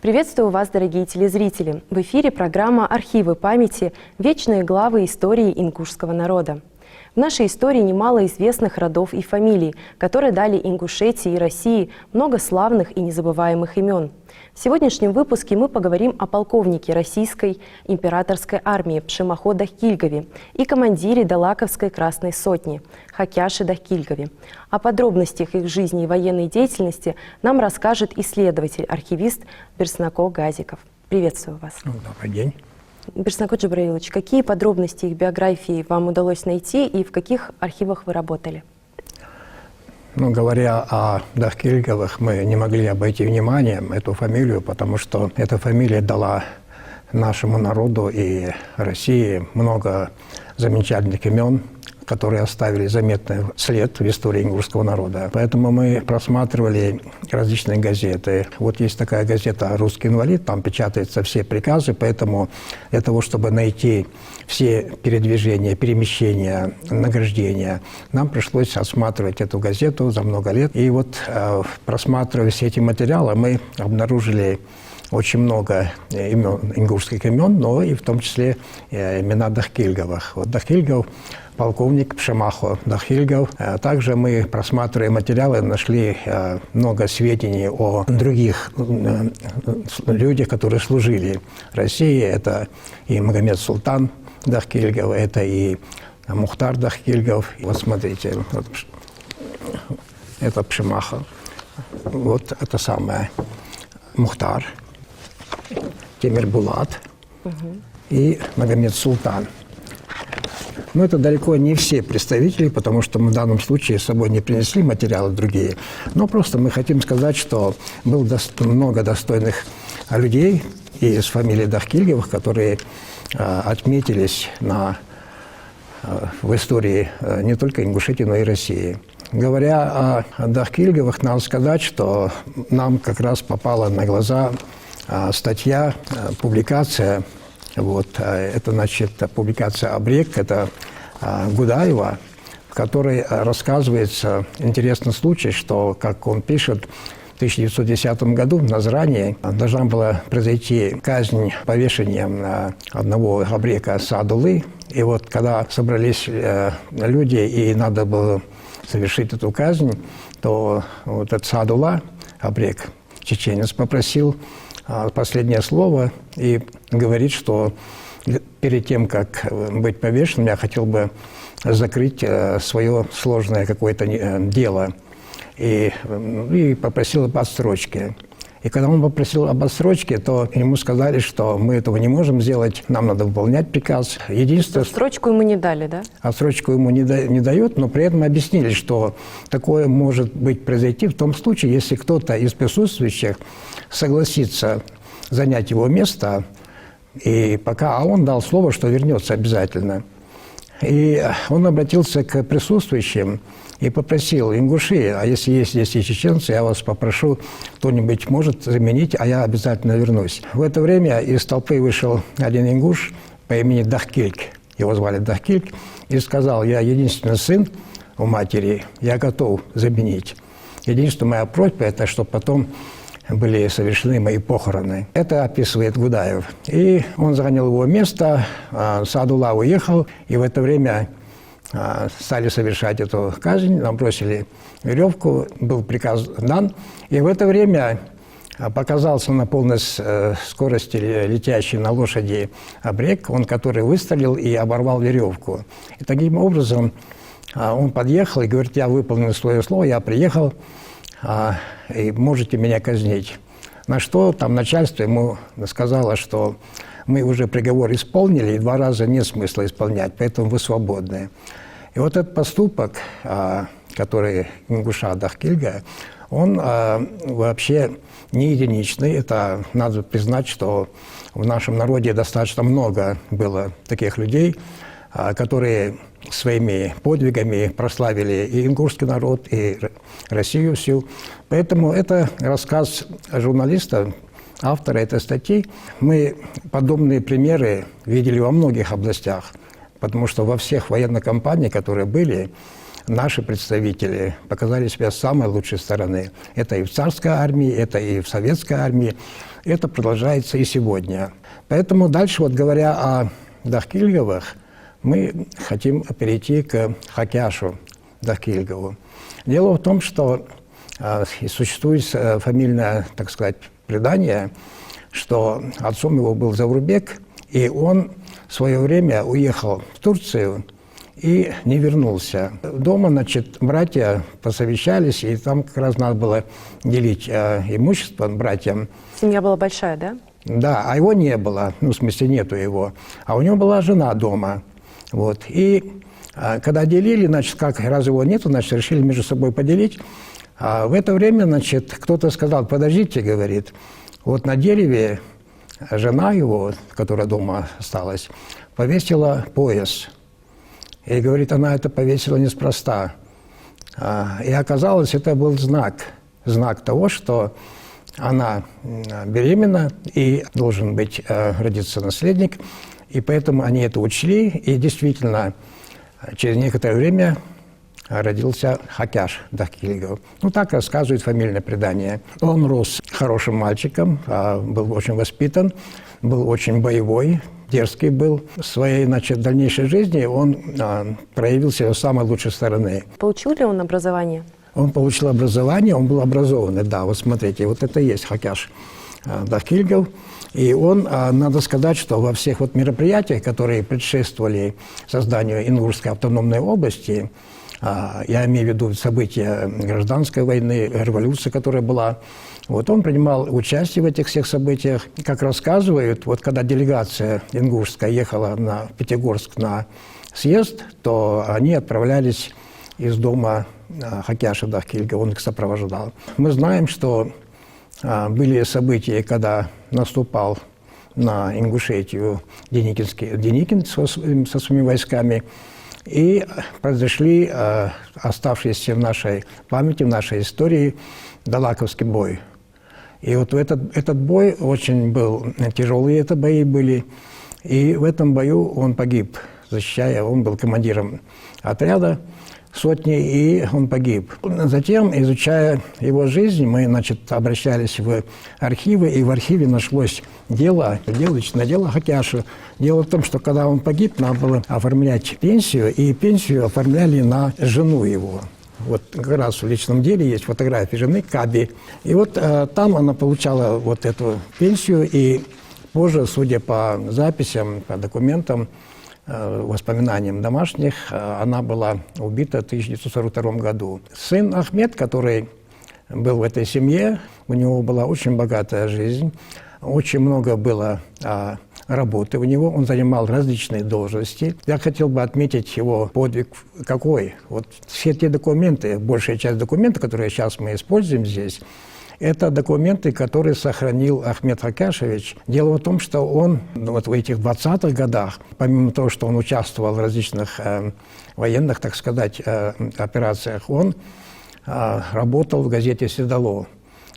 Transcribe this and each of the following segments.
Приветствую вас, дорогие телезрители! В эфире программа «Архивы памяти. Вечные главы истории ингушского народа». В нашей истории немало известных родов и фамилий, которые дали Ингушетии и России много славных и незабываемых имен. В сегодняшнем выпуске мы поговорим о полковнике российской императорской армии Пшемахо Дахкильгове и командире Далаковской Красной Сотни Хакяше Дахкильгове. О подробностях их жизни и военной деятельности нам расскажет исследователь-архивист Берснако Газиков. Приветствую вас. Добрый день. Берснако Джабраилович, какие подробности их биографии вам удалось найти и в каких архивах вы работали? Говоря о Дахкильговых, мы не могли обойти вниманием эту фамилию, потому что эта фамилия дала нашему народу и России много замечательных имен, которые оставили заметный след в истории ингушского народа. Поэтому мы просматривали различные газеты. Вот есть такая газета «Русский инвалид», там печатаются все приказы, поэтому для того, чтобы найти все передвижения, перемещения, награждения, нам пришлось осматривать эту газету за много лет. И вот, просматривая все эти материалы, мы обнаружили очень много имен, ингушских имен, но и в том числе имена Дахкильговых. Вот Дахкильгов, полковник Пшемахо Дахкильгов. Также мы, просматривая материалы, нашли много сведений о других людях, которые служили России. Это и Магомед Султан Дахкильгов, это и Мухтар Дахкильгов. Вот смотрите, вот, это Пшемахо. Вот это самое Мухтар, Темирбулат и Магомед Султан. Но это далеко не все представители, потому что мы в данном случае с собой не принесли материалы другие. Но просто мы хотим сказать, что было много достойных людей из фамилии Дахкильговых, которые отметились в истории не только Ингушетии, но и России. Говоря о Дахкильговых, надо сказать, что нам как раз попала на глаза статья, публикация. Вот, это, значит, публикация «Обрек», это Гудаева, в которой рассказывается интересный случай, что, как он пишет, в 1910 году в Назране должна была произойти казнь повешением одного абрека Саадулы. И вот когда собрались люди и надо было совершить эту казнь, то вот этот Саадула, абрек, чеченец, попросил последнее слово и говорит, что перед тем, как быть повешенным, я хотел бы закрыть свое сложное какое-то дело. И попросил об отсрочке. И когда он попросил об отсрочке, то ему сказали, что мы этого не можем сделать, нам надо выполнять приказ. Единственное, отсрочку ему не дали, да? Отсрочку ему не дают, но при этом объяснили, что такое может произойти в том случае, если кто-то из присутствующих согласится занять его место, а он дал слово, что вернется обязательно. И он обратился к присутствующим и попросил: ингуши, а если есть здесь и чеченцы, я вас попрошу, кто-нибудь может заменить, а я обязательно вернусь. В это время из толпы вышел один ингуш по имени Дахкильг, его звали Дахкильг, и сказал: я единственный сын у матери, я готов заменить. Единственная моя просьба – это чтобы потом были совершены мои похороны. Это описывает Гудаев. И он занял его место, Саадулла уехал, и в это время стали совершать эту казнь, набросили веревку, был приказ дан, и в это время показался на полной скорости летящий на лошади абрек, он который выстрелил и оборвал веревку. И таким образом он подъехал и говорит: я выполнил свое слово, я приехал, и можете меня казнить. На что там начальство ему сказало, что мы уже приговор исполнили, и 2 раза нет смысла исполнять, поэтому вы свободны. И вот этот поступок, который ингуша Дахкильга, он вообще не единичный. Это надо признать, что в нашем народе достаточно много было таких людей, которые своими подвигами прославили и ингушский народ, и Россию всю. Поэтому это рассказ журналиста, автора этой статьи. Мы подобные примеры видели во многих областях, потому что во всех военных кампаниях, которые были, наши представители показали себя с самой лучшей стороны. Это и в царской армии, это и в советской армии. Это продолжается и сегодня. Поэтому дальше, вот говоря о Дахкильговых, мы хотим перейти к Хакяшу Дахкильгову. Дело в том, что существует фамильное, так сказать, предание, что отцом его был Завурбек, и он в свое время уехал в Турцию и не вернулся. Дома, значит, братья посовещались, и там как раз надо было делить имущество братьям. Семья была большая, да? Да, а его не было, ну, в смысле, нету его. А у него была жена дома. Вот. И когда делили, значит, как раз его нету, значит, решили между собой поделить. А в это время, значит, кто-то сказал: подождите, говорит, вот на дереве жена его, которая дома осталась, повесила пояс. И, говорит, она это повесила неспроста. И оказалось, это был знак того, что она беременна и должен быть родиться наследник. И поэтому они это учли, и действительно через некоторое время родился Хакяш Дахкильгов. Ну, так рассказывает фамильное предание. Он рос хорошим мальчиком, был очень воспитан, был очень боевой, дерзкий был. В своей, значит, дальнейшей жизни он проявил себя с самой лучшей стороны. Получил ли он образование? Он получил образование, он был образованный, да, вот смотрите, вот это и есть Хакяш Дахкильгов. И он, надо сказать, что во всех вот мероприятиях, которые предшествовали созданию Ингушской автономной области, я имею в виду события гражданской войны, революции, которая была, вот он принимал участие в этих всех событиях. Как рассказывают, вот когда делегация ингушская ехала в Пятигорск на съезд, то они отправлялись из дома Хакяша Дахкильгова, он их сопровождал. Мы знаем, что были события, когда наступал на Ингушетию Деникин со своими войсками, и произошли оставшиеся в нашей памяти, в нашей истории, Далаковский бой. И вот этот бой очень был тяжелые, это бои были, и в этом бою он погиб, защищая, он был командиром отряда сотни, и он погиб. Затем, изучая его жизнь, мы, значит, обращались в архивы, и в архиве нашлось личное дело Хакяша. Дело в том, что когда он погиб, надо было оформлять пенсию, и пенсию оформляли на жену его. Вот как раз в личном деле есть фотографии жены Каби. И вот там она получала вот эту пенсию, и позже, судя по записям, по документам, воспоминаниям домашних, она была убита в 1942 году. Сын Ахмед, который был в этой семье, у него была очень богатая жизнь, очень много было работы у него, он занимал различные должности. Я хотел бы отметить его подвиг какой. Вот все те документы, большая часть документов, которые сейчас мы используем здесь, это документы, которые сохранил Ахмед Хакяшевич. Дело в том, что он вот в этих 20-х годах, помимо того, что он участвовал в различных военных, так сказать, операциях, он работал в газете «Седало»,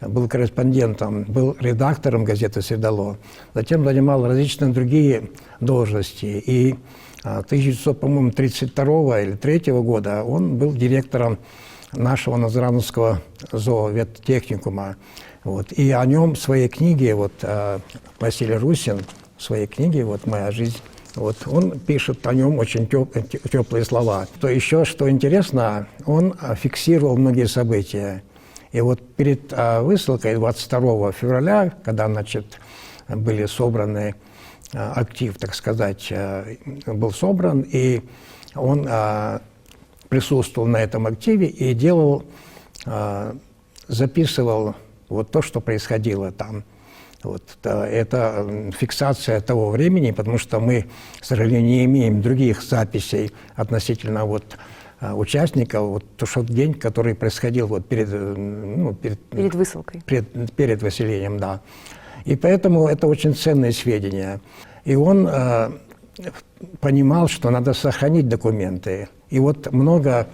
был корреспондентом, был редактором газеты «Седало», затем занимал различные другие должности. И 1932 или 1933 года он был директором нашего Назрановского зооветтехникума. Вот. И о нем в своей книге, вот, Василий Русин, в своей книге вот, «Моя жизнь», вот, он пишет о нем очень теплые слова. То еще, что интересно, он фиксировал многие события. И вот перед высылкой 22 февраля, когда, значит, были собраны, актив, так сказать, был собран, и он присутствовал на этом активе и записывал вот то, что происходило там. Вот, это фиксация того времени, потому что мы, к сожалению, не имеем других записей относительно вот, участников. Вот тот день, который происходил вот перед высылкой. Перед выселением, да. И поэтому это очень ценные сведения. И он понимал, что надо сохранить документы. И вот много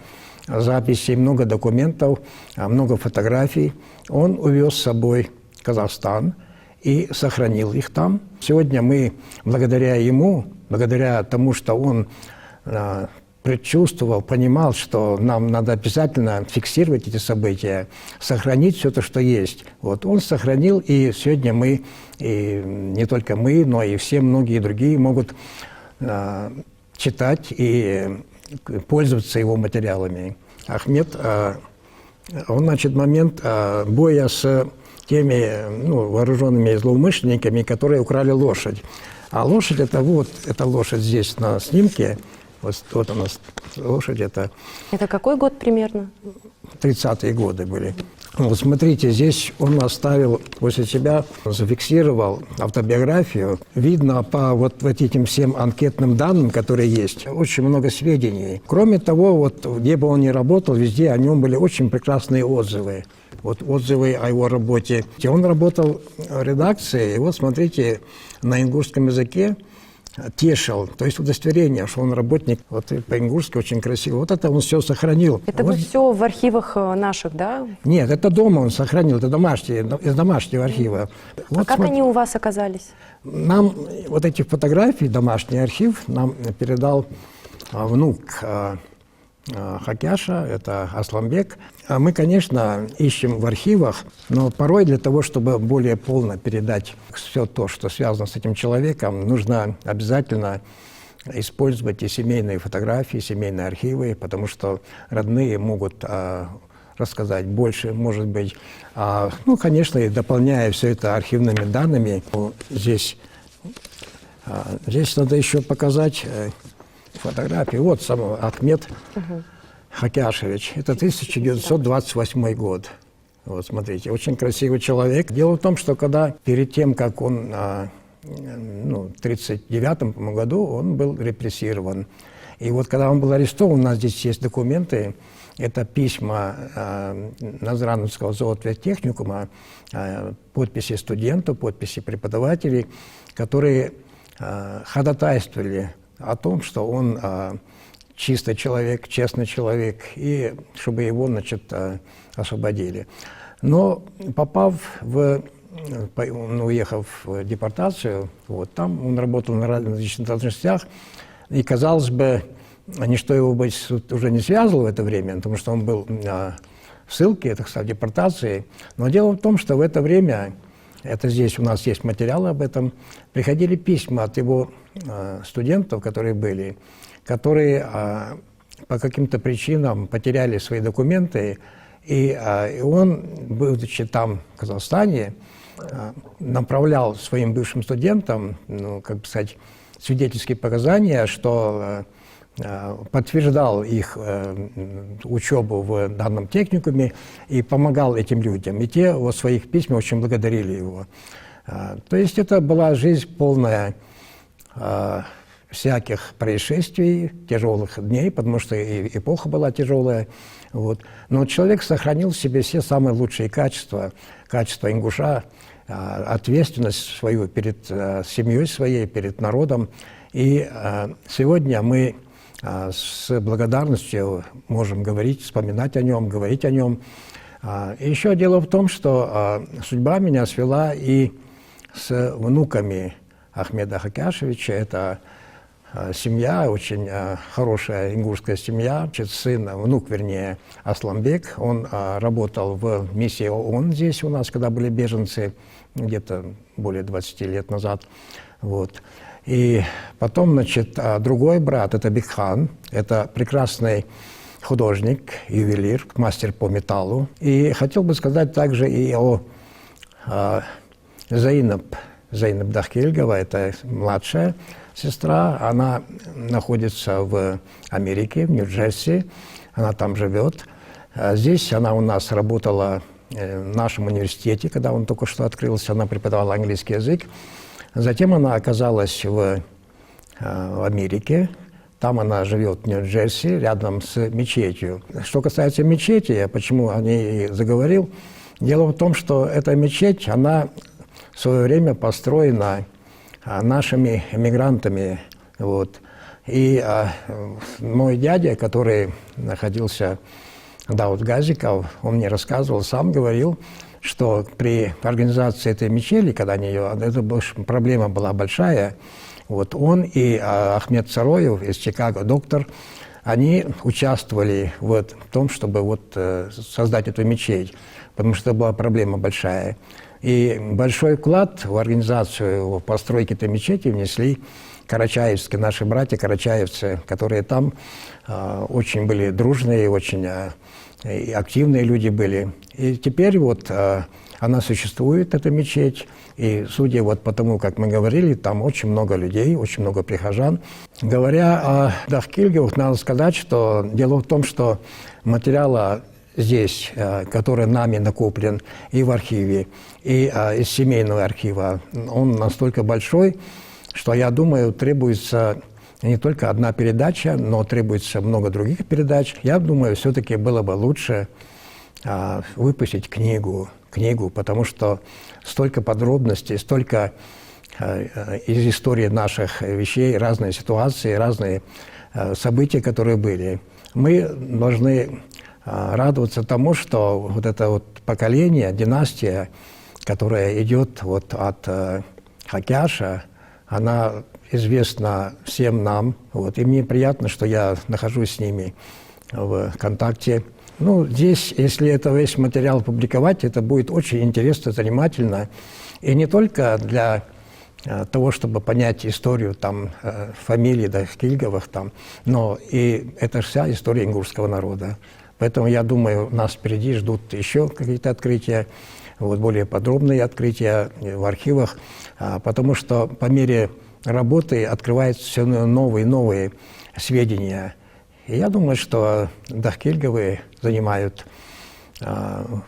записей, много документов, много фотографий он увез с собой в Казахстан и сохранил их там. Сегодня мы, благодаря ему, благодаря тому, что он предчувствовал, понимал, что нам надо обязательно фиксировать эти события, сохранить все то, что есть. Вот он сохранил, и сегодня мы, и не только мы, но и все многие другие могут читать и пользоваться его материалами. Ахмед, он, значит, момент боя с теми вооруженными злоумышленниками, которые украли лошадь. А лошадь это вот, эта лошадь здесь на снимке. Вот у нас лошадь это. Это какой год примерно? 30-е годы были. Вот смотрите, здесь он оставил после себя, зафиксировал автобиографию. Видно по вот этим всем анкетным данным, которые есть, очень много сведений. Кроме того, вот где бы он ни работал, везде о нем были очень прекрасные отзывы. Вот отзывы о его работе. Он работал в редакции, и вот смотрите, на ингушском языке тешил, то есть удостоверение, что он работник, вот по-ингушски очень красиво. Вот это он все сохранил. Это вот. вот все в архивах наших, да? Нет, это дома он сохранил, это домашние, из домашнего архива. Вот как они у вас оказались? Нам вот эти фотографии, домашний архив, нам передал внук Хакяша, это Асламбек. А мы, конечно, ищем в архивах, но порой для того, чтобы более полно передать все то, что связано с этим человеком, нужно обязательно использовать и семейные фотографии, семейные архивы, потому что родные могут рассказать больше, может быть. Конечно, и дополняя все это архивными данными. Здесь надо еще показать фотографии. Вот сам Ахмед Хакяшевич. Это 1928 год. Вот смотрите, очень красивый человек. Дело в том, что когда перед тем, как он в 1939 году он был репрессирован. И вот когда он был арестован, у нас здесь есть документы, это письма Назрановского зоотехникума, подписи студентов, подписи преподавателей, которые ходатайствовали о том, что он чистый человек, честный человек, и чтобы его, освободили. Но уехав в депортацию, вот, там он работал на различных должностях, и, казалось бы, ничто его уже не связывало в это время, потому что он был в ссылке, это, кстати, в депортации. Но дело в том, что в это время, это здесь у нас есть материалы об этом, приходили письма от его студентов, которые по каким-то причинам потеряли свои документы, и он, будучи там, в Казахстане, направлял своим бывшим студентам, свидетельские показания, что подтверждал их учебу в данном техникуме и помогал этим людям. И те в своих письмах очень благодарили его. То есть это была жизнь полная всяких происшествий, тяжелых дней, потому что и эпоха была тяжелая. Вот. Но человек сохранил в себе все самые лучшие качества ингуша, ответственность свою перед семьей своей, перед народом. И сегодня мы с благодарностью можем вспоминать о нем, говорить о нем. И еще дело в том, что судьба меня свела и с внуками Ахмеда Хакяшевича. Это семья, очень хорошая ингушская семья. Внук, Асламбек, он работал в миссии ООН здесь у нас, когда были беженцы, где-то более 20 лет назад. Вот. И потом, другой брат, это Бекхан, это прекрасный художник, ювелир, мастер по металлу. И хотел бы сказать также и о Зайнаб Дахкельгова, это младшая сестра, она находится в Америке, в Нью-Джерси, она там живет. Здесь она у нас работала в нашем университете, когда он только что открылся, она преподавала английский язык. Затем она оказалась в Америке, там она живет в Нью-Джерси, рядом с мечетью. Что касается мечети, почему о ней и заговорил, дело в том, что эта мечеть, она в свое время построена нашими эмигрантами. Вот. И мой дядя, который находился, Дауд Газиков, он мне рассказывал, сам говорил, что при организации этой мечети, когда проблема была большая, вот он и Ахмед Цароев из Чикаго, доктор, они участвовали вот в том, чтобы вот создать эту мечеть, потому что это была проблема большая. И большой вклад в организацию, в постройки этой мечети внесли карачаевские, наши братья карачаевцы, которые там очень были дружные, очень активные люди были. И теперь вот она существует, эта мечеть, и судя вот по тому, как мы говорили, там очень много людей, очень много прихожан. Говоря о Дахкильгевых, надо сказать, что дело в том, что материала здесь, который нами накоплен и в архиве, и из семейного архива, он настолько большой, что, я думаю, требуется не только одна передача, но требуется много других передач. Я думаю, все-таки было бы лучше выпустить книгу, потому что столько подробностей, столько из истории наших вещей, разные ситуации, разные события, которые были. Мы должны радоваться тому, что вот это вот поколение, династия, которая идет вот от Хакяша, она известна всем нам. Вот, и мне приятно, что я нахожусь с ними в контакте. Ну, здесь, если это весь материал публиковать, это будет очень интересно, занимательно. И не только для того, чтобы понять историю там, фамилий Дахкильговых, там, но и это вся история ингушского народа. Поэтому, я думаю, нас впереди ждут еще какие-то открытия, вот, более подробные открытия в архивах, потому что по мере работы открываются все новые и новые сведения. И я думаю, что Дахкильговы занимают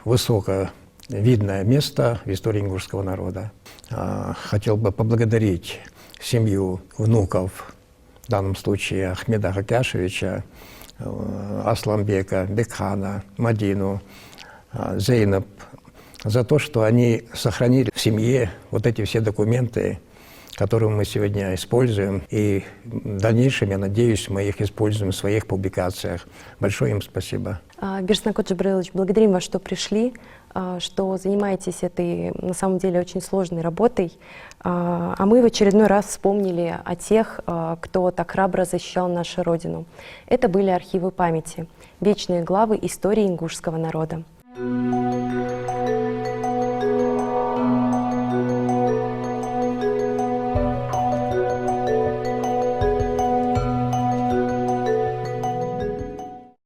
высокое видное место в истории ингушского народа. Хотел бы поблагодарить семью внуков, в данном случае Ахмеда Хакяшевича, Асламбека, Бекхана, Мадину, Зейнаб, за то, что они сохранили в семье вот эти все документы, которые мы сегодня используем. И в дальнейшем, я надеюсь, мы их используем в своих публикациях. Большое им спасибо. Берснакот Джабраилович, благодарим вас, что пришли, что занимаетесь этой, на самом деле, очень сложной работой. А мы в очередной раз вспомнили о тех, кто так храбро защищал нашу Родину. Это были архивы памяти, вечные главы истории ингушского народа.